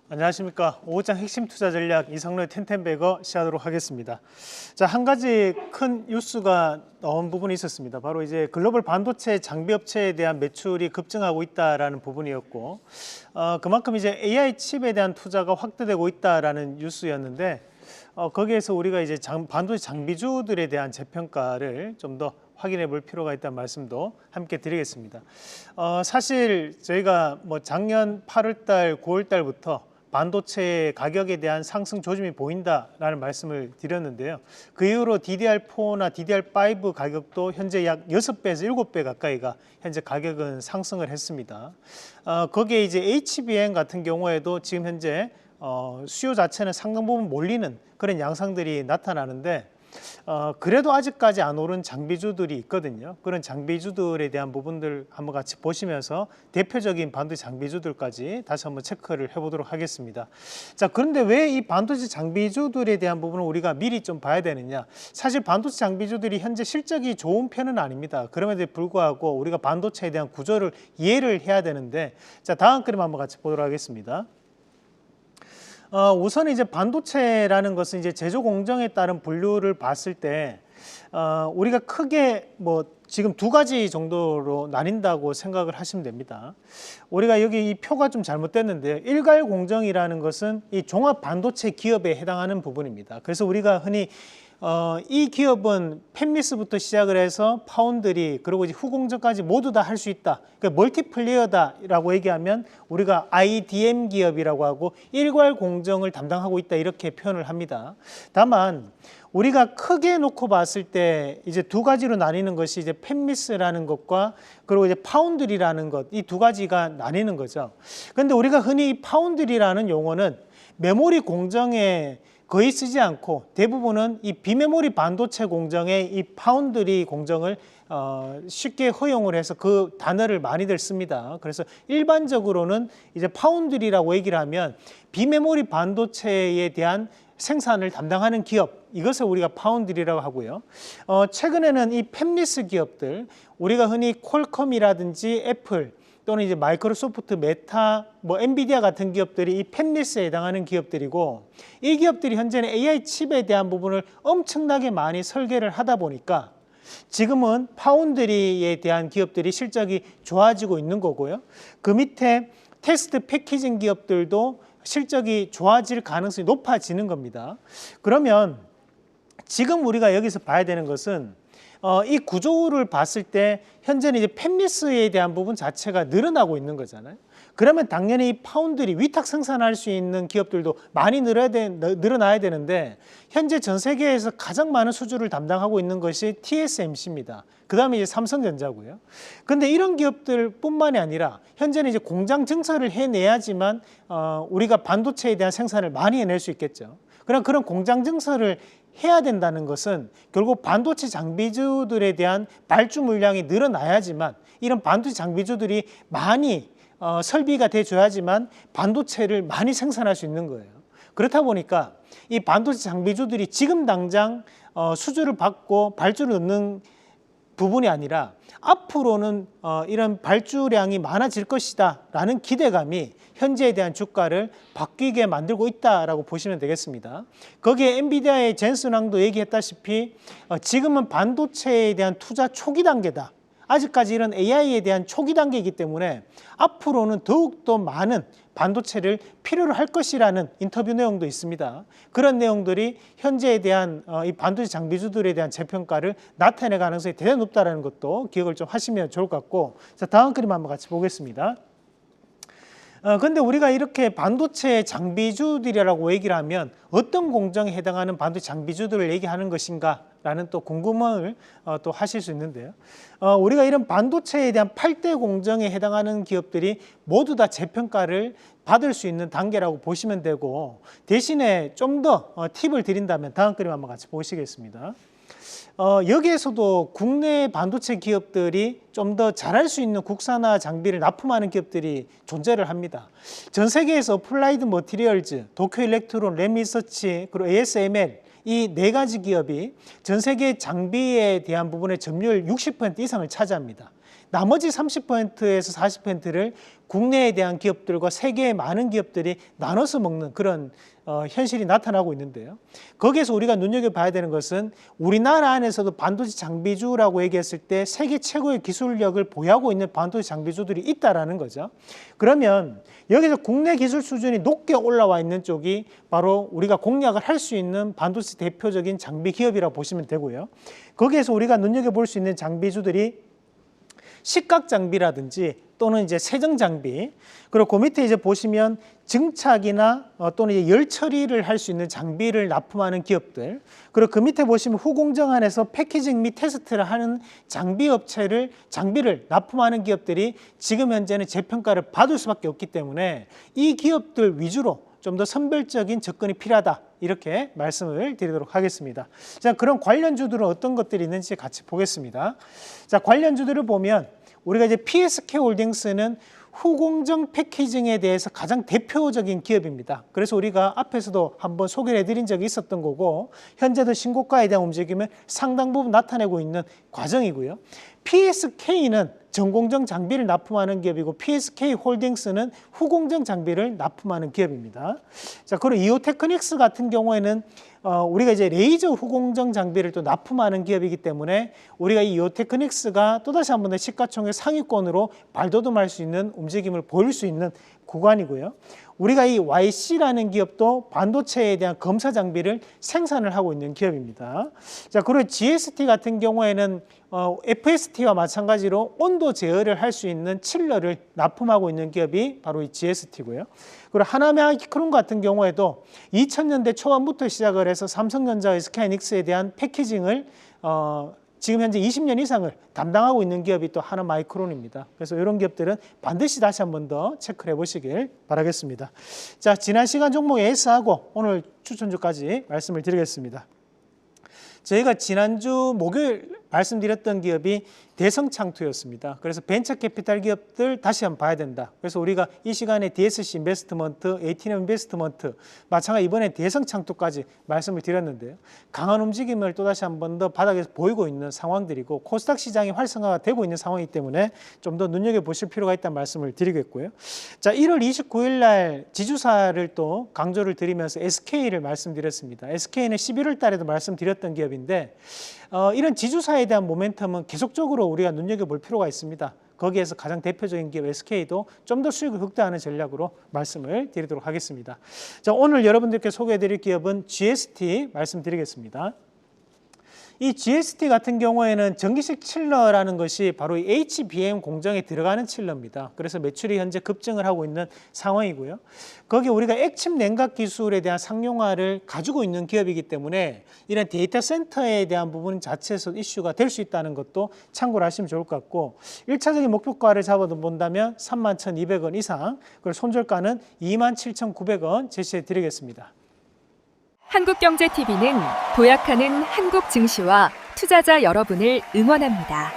안녕하십니까. 오후장 핵심 투자 전략 이상로의 텐텐베거 시작하도록 하겠습니다. 자, 한 가지 큰 뉴스가 나온 부분이 있었습니다. 바로 이제 글로벌 반도체 장비 업체에 대한 매출이 급증하고 있다라는 부분이었고, 그만큼 이제 AI 칩에 대한 투자가 확대되고 있다라는 뉴스였는데, 거기에서 우리가 이제 반도체 장비주들에 대한 재평가를 좀 더 확인해 볼 필요가 있다는 말씀도 함께 드리겠습니다. 사실 저희가 뭐 작년 8월 달, 9월 달부터 반도체 가격에 대한 상승 조짐이 보인다라는 말씀을 드렸는데요. 그 이후로 DDR4나 DDR5 가격도 현재 약 6배에서 7배 가까이가 현재 가격은 상승을 했습니다. 거기에 이제 HBM 같은 경우에도 지금 현재 수요 자체는 상당 부분 몰리는 그런 양상들이 나타나는데, 그래도 아직까지 안 오른 장비주들이 있거든요. 그런 장비주들에 대한 부분들 한번 같이 보시면서 대표적인 반도체 장비주들까지 다시 한번 체크를 해보도록 하겠습니다. 자, 그런데 왜 이 반도체 장비주들에 대한 부분을 우리가 미리 좀 봐야 되느냐? 사실 반도체 장비주들이 현재 실적이 좋은 편은 아닙니다. 그럼에도 불구하고 우리가 반도체에 대한 구조를 이해를 해야 되는데, 자, 다음 그림 한번 같이 보도록 하겠습니다. 우선 이제 반도체라는 것은 이제 제조 공정에 따른 분류를 봤을 때 우리가 크게 뭐 지금 두 가지 정도로 나뉜다고 생각을 하시면 됩니다. 우리가 여기 이 표가 좀 잘못됐는데요. 일괄 공정이라는 것은 이 종합 반도체 기업에 해당하는 부분입니다. 그래서 우리가 흔히 이 기업은 팹리스부터 시작을 해서 파운드리 그리고 이제 후공정까지 모두 다 할 수 있다. 그러니까 멀티플레이어다라고 얘기하면 우리가 IDM 기업이라고 하고 일괄 공정을 담당하고 있다 이렇게 표현을 합니다. 다만 우리가 크게 놓고 봤을 때 이제 두 가지로 나뉘는 것이 이제 팹리스라는 것과 그리고 이제 파운드리라는 것, 이 두 가지가 나뉘는 거죠. 그런데 우리가 흔히 파운드리라는 용어는 메모리 공정에 거의 쓰지 않고 대부분은 이 비메모리 반도체 공정에 이 파운드리 공정을 쉽게 허용을 해서 그 단어를 많이들 씁니다. 그래서 일반적으로는 이제 파운드리라고 얘기를 하면 비메모리 반도체에 대한 생산을 담당하는 기업, 이것을 우리가 파운드리라고 하고요. 최근에는 이 팹리스 기업들, 우리가 흔히 퀄컴이라든지 애플 또는 이제 마이크로소프트, 메타, 뭐 엔비디아 같은 기업들이 이 팹리스에 해당하는 기업들이고, 이 기업들이 현재는 AI 칩에 대한 부분을 엄청나게 많이 설계를 하다 보니까 지금은 파운드리에 대한 기업들이 실적이 좋아지고 있는 거고요. 그 밑에 테스트 패키징 기업들도 실적이 좋아질 가능성이 높아지는 겁니다. 그러면 지금 우리가 여기서 봐야 되는 것은 이 구조를 봤을 때 현재는 이제 팹리스에 대한 부분 자체가 늘어나고 있는 거잖아요. 그러면 당연히 이 파운드리 위탁 생산할 수 있는 기업들도 많이 늘어나야 되는데, 현재 전 세계에서 가장 많은 수주를 담당하고 있는 것이 TSMC입니다. 그 다음에 이제 삼성전자고요. 그런데 이런 기업들뿐만이 아니라 현재는 이제 공장 증설을 해내야지만 우리가 반도체에 대한 생산을 많이 해낼 수 있겠죠. 그럼 그런 공장 증설을 해야 된다는 것은 결국 반도체 장비주들에 대한 발주 물량이 늘어나야지만, 이런 반도체 장비주들이 많이 설비가 돼줘야지만 반도체를 많이 생산할 수 있는 거예요. 그렇다 보니까 이 반도체 장비주들이 지금 당장 수주를 받고 발주를 넣는 부분이 아니라 앞으로는 이런 발주량이 많아질 것이다 라는 기대감이 현재에 대한 주가를 바뀌게 만들고 있다라고 보시면 되겠습니다. 거기에 엔비디아의 젠슨 왕도 얘기했다시피 지금은 반도체에 대한 투자 초기 단계다. 아직까지 이런 AI에 대한 초기 단계이기 때문에 앞으로는 더욱더 많은 반도체를 필요로 할 것이라는 인터뷰 내용도 있습니다. 그런 내용들이 현재에 대한 이 반도체 장비주들에 대한 재평가를 나타낼 가능성이 대단히 높다는 것도 기억을 좀 하시면 좋을 것 같고, 자, 다음 그림 한번 같이 보겠습니다. 근데 우리가 이렇게 반도체 장비주들이라고 얘기를 하면 어떤 공정에 해당하는 반도체 장비주들을 얘기하는 것인가 라는 또 궁금함을 또 하실 수 있는데요. 우리가 이런 반도체에 대한 8대 공정에 해당하는 기업들이 모두 다 재평가를 받을 수 있는 단계라고 보시면 되고, 대신에 좀 더 팁을 드린다면 다음 그림 한번 같이 보시겠습니다. 여기에서도 국내 반도체 기업들이 좀 더 잘할 수 있는 국산화 장비를 납품하는 기업들이 존재를 합니다. 전 세계에서 어플라이드 머티리얼즈, 도쿄 일렉트론, 램리서치, 그리고 ASML 이 네 가지 기업이 전 세계 장비에 대한 부분의 점유율 60% 이상을 차지합니다. 나머지 30%에서 40%를 국내에 대한 기업들과 세계의 많은 기업들이 나눠서 먹는 그런 현실이 나타나고 있는데요. 거기에서 우리가 눈여겨봐야 되는 것은 우리나라 안에서도 반도체 장비주라고 얘기했을 때 세계 최고의 기술력을 보유하고 있는 반도체 장비주들이 있다라는 거죠. 그러면 여기서 국내 기술 수준이 높게 올라와 있는 쪽이 바로 우리가 공략을 할 수 있는 반도체 대표적인 장비 기업이라고 보시면 되고요. 거기에서 우리가 눈여겨볼 수 있는 장비주들이 식각 장비라든지 또는 이제 세정 장비, 그리고 그 밑에 이제 보시면 증착이나 또는 이제 열 처리를 할 수 있는 장비를 납품하는 기업들, 그리고 그 밑에 보시면 후공정 안에서 패키징 및 테스트를 하는 장비 업체를 장비를 납품하는 기업들이 지금 현재는 재평가를 받을 수밖에 없기 때문에 이 기업들 위주로 좀 더 선별적인 접근이 필요하다, 이렇게 말씀을 드리도록 하겠습니다. 자, 그런 관련주들은 어떤 것들이 있는지 같이 보겠습니다. 자, 관련주들을 보면 우리가 이제 PSK 홀딩스는 후공정 패키징에 대해서 가장 대표적인 기업입니다. 그래서 우리가 앞에서도 한번 소개를 해드린 적이 있었던 거고, 현재도 신고가에 대한 움직임을 상당 부분 나타내고 있는 과정이고요. PSK는 전공정 장비를 납품하는 기업이고 PSK 홀딩스는 후공정 장비를 납품하는 기업입니다. 자, 그리고 이오테크닉스 같은 경우에는 우리가 이제 레이저 후공정 장비를 또 납품하는 기업이기 때문에 우리가 이 이오테크닉스가 또다시 한번 더 시가총액 상위권으로 발돋움할 수 있는 움직임을 보일 수 있는 구간이고요. 우리가 이 YC라는 기업도 반도체에 대한 검사 장비를 생산을 하고 있는 기업입니다. 자, 그리고 GST 같은 경우에는 FST와 마찬가지로 온도 제어를 할 수 있는 칠러를 납품하고 있는 기업이 바로 이 GST고요. 그리고 하나메아키크론 같은 경우에도 2000년대 초반부터 시작을 해서 삼성전자의 SK하이닉스에 대한 패키징을 지금 현재 20년 이상을 담당하고 있는 기업이 또 하나마이크론입니다. 그래서 이런 기업들은 반드시 다시 한 번 더 체크를 해보시길 바라겠습니다. 자, 지난 시간 종목 S하고 오늘 추천주까지 말씀을 드리겠습니다. 저희가 지난주 목요일 말씀드렸던 기업이 대성창투였습니다. 그래서 벤처캐피탈 기업들 다시 한번 봐야 된다. 그래서 우리가 이 시간에 DSC 인베스트먼트, ATM 인베스트먼트, 마찬가지 이번에 대성창투까지 말씀을 드렸는데요. 강한 움직임을 또다시 한번 더 바닥에서 보이고 있는 상황들이고 코스닥 시장이 활성화가 되고 있는 상황이기 때문에 좀 더 눈여겨보실 필요가 있다는 말씀을 드리겠고요. 자, 1월 29일 날 지주사를 또 강조를 드리면서 SK를 말씀드렸습니다. SK는 11월 달에도 말씀드렸던 기업인데 이런 지주사에 대한 모멘텀은 계속적으로 우리가 눈여겨볼 필요가 있습니다. 거기에서 가장 대표적인 기업 SK도 좀 더 수익을 극대화하는 전략으로 말씀을 드리도록 하겠습니다. 자, 오늘 여러분들께 소개해드릴 기업은 GST 말씀드리겠습니다. 이 GST 같은 경우에는 전기식 칠러라는 것이 바로 이 HBM 공정에 들어가는 칠러입니다. 그래서 매출이 현재 급증을 하고 있는 상황이고요. 거기 우리가 액침 냉각 기술에 대한 상용화를 가지고 있는 기업이기 때문에 이런 데이터 센터에 대한 부분 자체에서 이슈가 될 수 있다는 것도 참고를 하시면 좋을 것 같고 1차적인 목표가를 잡아본다면 31,200원 이상, 그리고 손절가는 27,900원 제시해 드리겠습니다. 한국경제TV는 도약하는 한국 증시와 투자자 여러분을 응원합니다.